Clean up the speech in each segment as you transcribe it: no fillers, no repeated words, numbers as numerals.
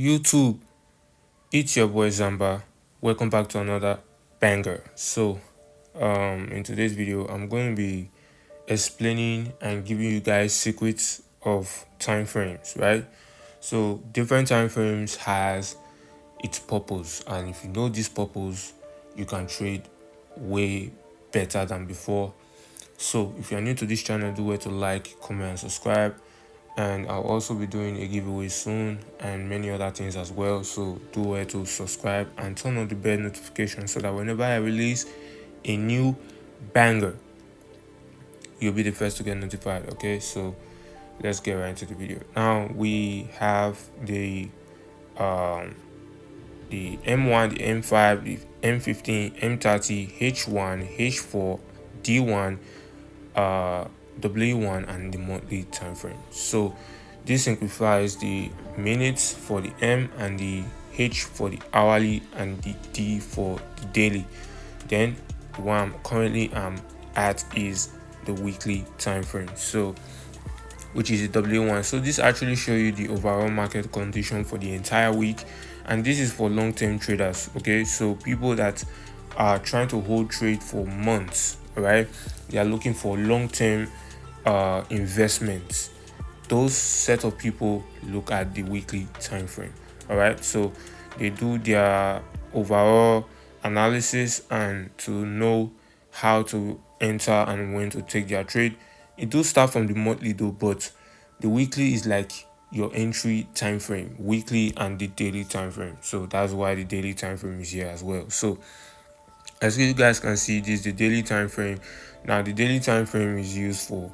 YouTube, it's your boy Zamba. Welcome back to another banger. In today's video, I'm going to be explaining and giving you guys secrets of time frames, right? So different time frames has its purpose, and if you know this purpose, you can trade way better than before. So if you're new to this channel, do well to like, comment, and subscribe. And I'll also be doing a giveaway soon and many other things as well. So do well to subscribe and turn on the bell notification so that whenever I release a new banger, you'll be the first to get notified. Okay, so let's get right into the video. Now we have the M1, the M5, the M15, M30, H1, H4, D1, W1, and the monthly time frame. So this simplifies the minutes for the M and the H for the hourly and the D for the daily. Then the one I'm currently at is the weekly time frame, so which is the W1. So this actually shows you the overall market condition for the entire week, and this is for long-term traders. Okay, so people that are trying to hold trade for months, right? They are looking for long-term investments. Those set of people look at the weekly time frame. All right, so they do their overall analysis and to know how to enter and when to take their trade. It does start from the monthly though, but the weekly is like your entry time frame, weekly and the daily time frame. So that's why the daily time frame is here as well. So as you guys can see, this is the daily time frame. Now the daily time frame is used for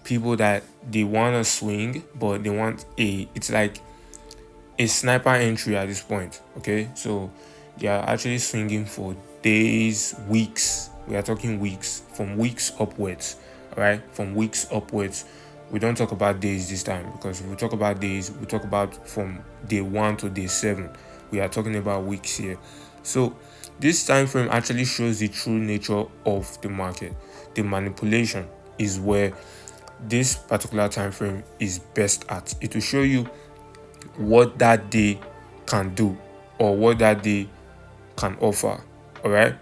people that they want to swing, but they want it's like a sniper entry at this point. Okay, so they are actually swinging for days, weeks. We are talking weeks, from weeks upwards. All right, from weeks upwards. We don't talk about days this time, because if we talk about days, we talk about from day 1 to day 7. We are talking about weeks here. So this time frame actually shows the true nature of the market. The manipulation is where this particular time frame is best at. It will show you what that day can do or what that day can offer. All right,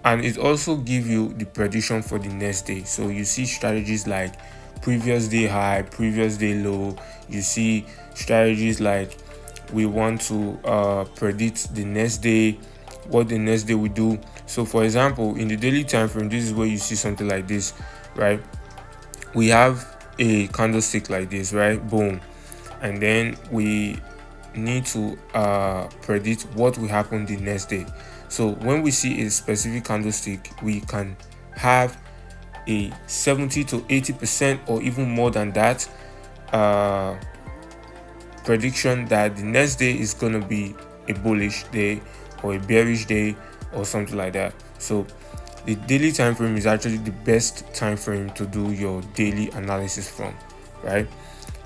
and it also give you the prediction for the next day. So you see strategies like previous day high, previous day low. You see strategies like we want to predict the next day, what the next day will do. So for example, in the daily time frame, this is where you see something like this, right? We have a candlestick like this, right? Boom. And then we need to predict what will happen the next day. So when we see a specific candlestick, we can have a 70 to 80% or even more than that prediction that the next day is going to be a bullish day or a bearish day or something like that. So the daily time frame is actually the best time frame to do your daily analysis from, right?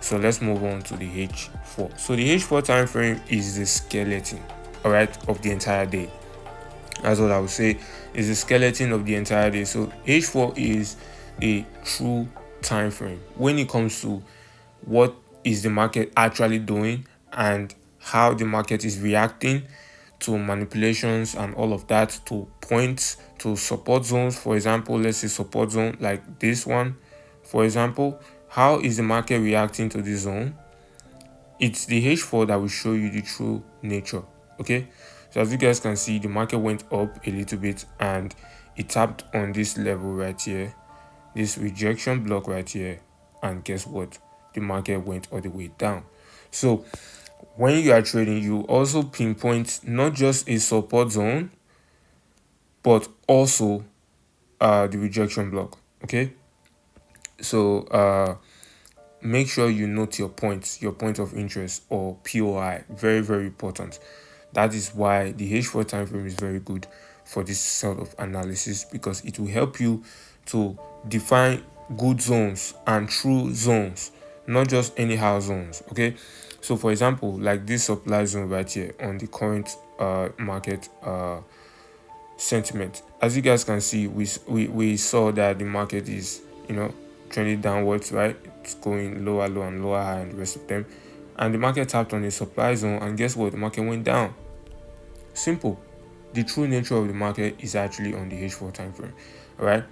So let's move on to the H4. So the H4 time frame is the skeleton, all right, of the entire day. That's what I would say, is the skeleton of the entire day. So H4 is a true time frame when it comes to what is the market actually doing and how the market is reacting to manipulations and all of that, to points, to support zones. For example, let's say support zone like this one, for example. How is the market reacting to this zone? It's the H4 that will show you the true nature. Okay, so as you guys can see, the market went up a little bit and it tapped on this level right here, this rejection block right here, and guess what? The market went all the way down. So when you are trading, you also pinpoint not just a support zone, but also the rejection block. Okay, so make sure you note your points, your point of interest, or POI. Very, very important. That is why the H4 time frame is very good for this sort of analysis, because it will help you to define good zones and true zones, not just anyhow zones. Okay, so for example, like this supply zone right here on the current market sentiment, as you guys can see, we saw that the market is, trending downwards, right? It's going lower low and lower high and the rest of them. and the market tapped on a supply zone, and guess what? The market went down. Simple. The true nature of the market is actually on the H4 time frame. All right.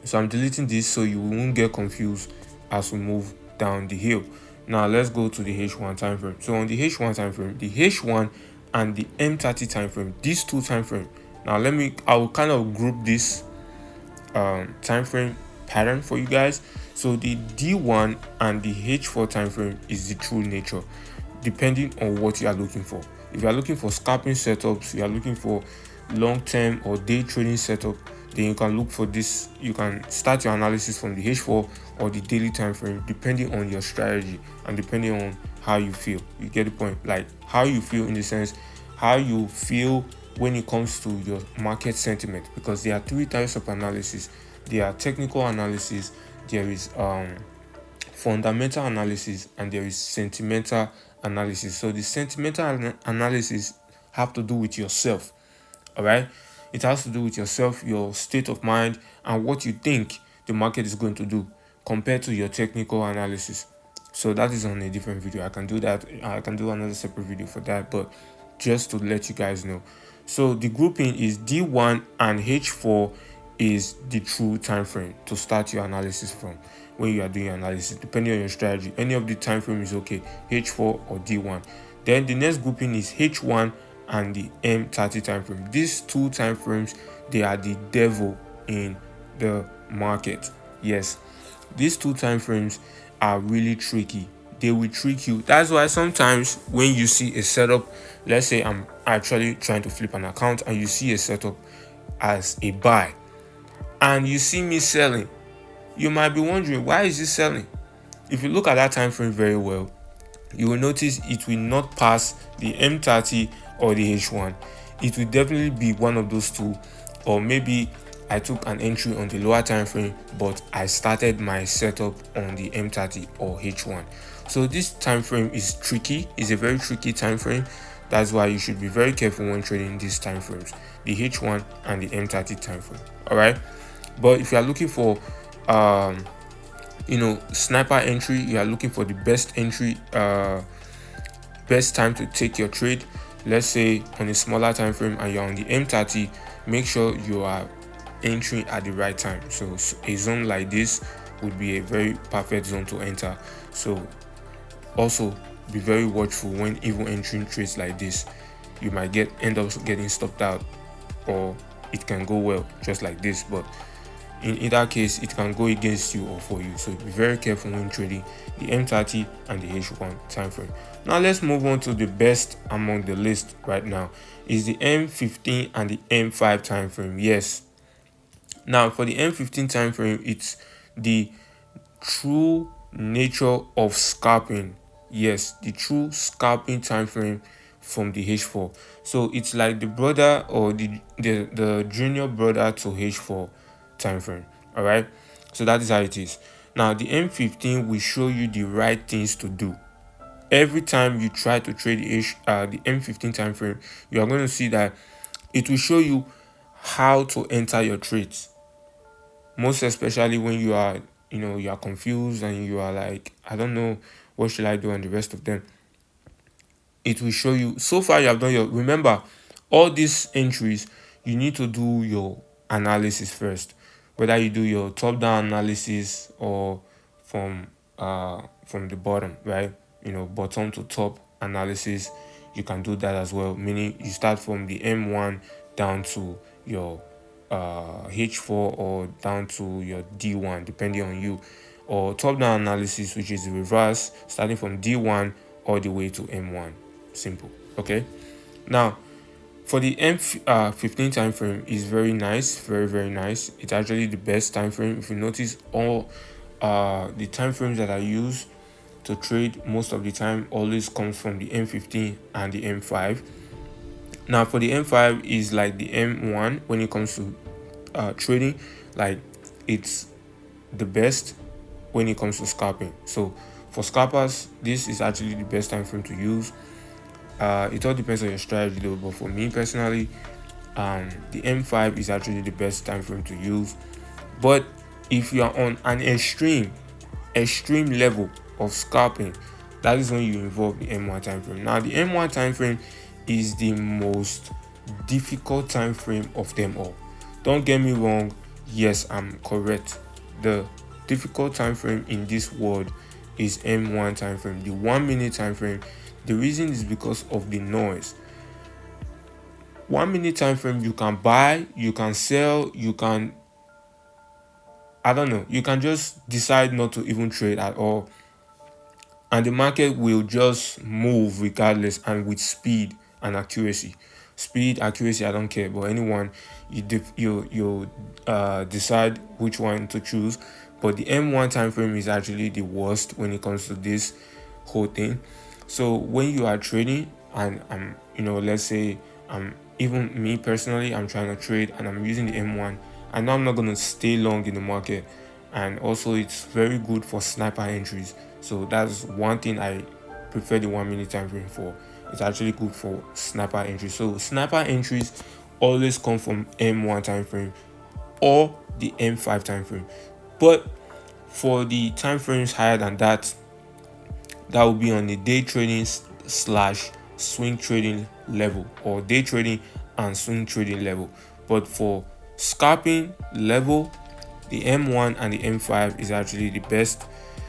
So I'm deleting this so you won't get confused as we move down the hill. Now let's go to the H1 time frame. So on the H1 time frame, the H1 and the M30 time frame, these two time frame. Now I will kind of group this time frame pattern for you guys. So the D1 and the H4 time frame is the true nature, depending on what you are looking for. If you are looking for scalping setups, you are looking for long-term or day trading setup, then you can look for this. You can start your analysis from the H4 or the daily time frame, depending on your strategy and depending on how you feel. You get the point? Like how you feel, in the sense how you feel when it comes to your market sentiment, because there are three types of analysis. There are technical analysis, there is fundamental analysis, and there is sentimental analysis. So the sentimental analysis have to do with yourself. All right, it has to do with yourself, your state of mind, and what you think the market is going to do compared to your technical analysis. So that is on a different video. I can do that. I can do another separate video for that, but just to let you guys know. So the grouping is D1 and H4 is the true time frame to start your analysis from when you are doing your analysis, depending on your strategy. Any of the time frame is okay, H4 or D1. Then the next grouping is H1 and the M30 time frame. These two time frames, they are the devil in the market. Yes, these two time frames are really tricky. They will trick you. That's why sometimes when you see a setup, let's say I'm actually trying to flip an account and you see a setup as a buy and you see me selling, you might be wondering, why is this selling? If you look at that time frame very well, you will notice it will not pass the M30 or the H1. It will definitely be one of those two, or maybe I took an entry on the lower time frame, but I started my setup on the M30 or H1. So this time frame is tricky. It's a very tricky time frame. That's why you should be very careful when trading these time frames, the H1 and the M30 time frame. All right. But if you are looking for sniper entry, you are looking for the best entry, best time to take your trade, let's say on a smaller time frame and you're on the M30, make sure you are entering at the right time. So a zone like this would be a very perfect zone to enter. So also be very watchful when even entering trades like this. You might end up getting stopped out, or it can go well just like this, but in either case it can go against you or for you. So be very careful when trading the M30 and the H1 time frame. Now let's move on to the best among the list right now is the M15 and the M5 time frame. Yes, now for the M15 time frame, it's the true nature of scalping. Yes, the true scalping time frame from the H4. So it's like the brother or the junior brother to H4 time frame. All right, so that is how it is. Now the M15 will show you the right things to do. Every time you try to trade the M15 time frame, you are going to see that it will show you how to enter your trades, most especially when you are confused and you are like, I don't know, what should I do, and the rest of them. It will show you. So far you have done remember, all these entries, you need to do your analysis first, whether you do your top down analysis or from the bottom, right? Bottom to top analysis, you can do that as well, meaning you start from the M1 down to your H4 or down to your D1, depending on you, or top down analysis, which is the reverse, starting from D1 all the way to M1. Simple. Okay, now for the M15 time frame is very nice, very very nice. It's actually the best time frame. If you notice, all the time frames that I use to trade most of the time always comes from the M15 and the M5. Now for the M5 is like the M1 when it comes to trading. Like, it's the best when it comes to scalping. So for scalpers, this is actually the best time frame to use. It all depends on your strategy though, but for me personally, the M5 is actually the best time frame to use. But if you are on an extreme level of scalping, That is when you involve the M1 time frame. Now the M1 time frame is the most difficult time frame of them all. Don't get me wrong, yes, I'm correct. The difficult time frame in this world is M1 time frame, the 1 minute time frame. The reason is because of the noise. 1 minute time frame, you can buy, you can sell, you can, I don't know, you can just decide not to even trade at all, and the market will just move regardless, and with speed and accuracy. Speed, accuracy, I don't care, but anyone, you decide which one to choose. But the M1 time frame is actually the worst when it comes to this whole thing. So when you are trading, and let's say even me personally, I'm trying to trade and I'm using the M1, I know I'm not going to stay long in the market, and also it's very good for sniper entries. So that's one thing I prefer the 1 minute time frame for. It's actually good for sniper entries. So sniper entries always come from M1 time frame or the M5 time frame. But for the time frames higher than that, that will be on the day trading slash swing trading level, or day trading and swing trading level. But for scalping level, the M1 and the M5 is actually the best.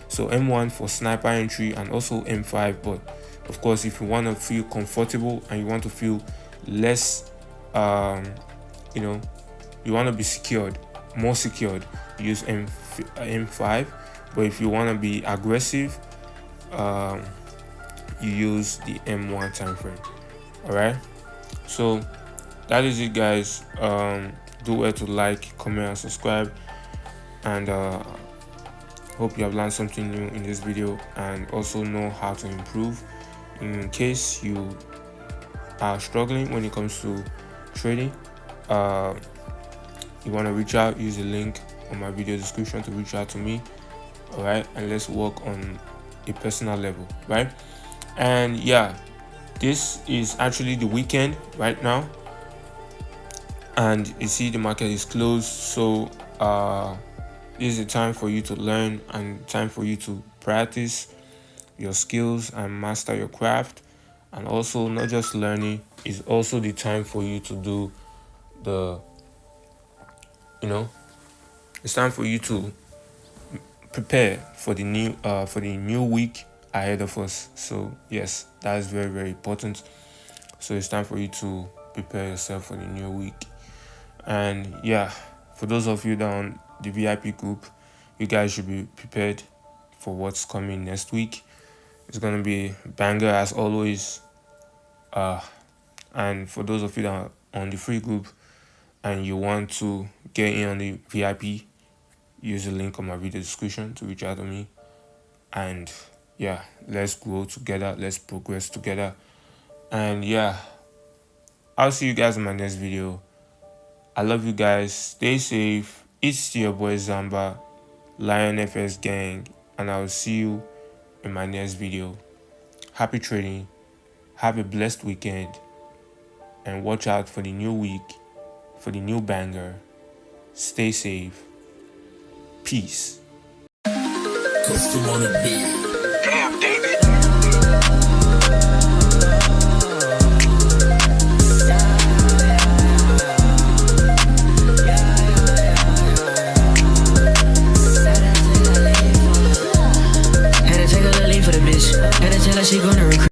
So M1 for sniper entry and also M5. But of course, if you want to feel comfortable and you want to feel less, you want to be secured, more secured, use M5. But if you want to be aggressive, you use the M1 time frame. All right, so that is it, guys. Do well to like, comment, and subscribe, and hope you have learned something new in this video, and also know how to improve in case you are struggling when it comes to trading. You want to reach out, use the link on my video description to reach out to me. All right, and let's work on a personal level, right? And yeah, this is actually the weekend right now, and you see the market is closed. So this is a time for you to learn and time for you to practice your skills and master your craft. And also, not just learning, is also the time for you to do the, it's time for you to prepare for the new week ahead of us. So yes, that is very, very important. So it's time for you to prepare yourself for the new week. And yeah, for those of you that are on the VIP group, you guys should be prepared for what's coming next week. It's gonna be banger as always. And for those of you that are on the free group and you want to get in on the VIP, use the link on my video description to reach out to me. And yeah, let's grow together, let's progress together. And yeah, I'll see you guys in my next video. I love you guys. Stay safe. It's your boy Zamba, Lion FS Gang, and I'll see you in my next video. Happy trading. Have a blessed weekend, and watch out for the new week, for the new banger. Stay safe. Peace. Custom on the beat. Damn, David. Had to take a little lean for the bitch. Had to tell her she gonna recruit.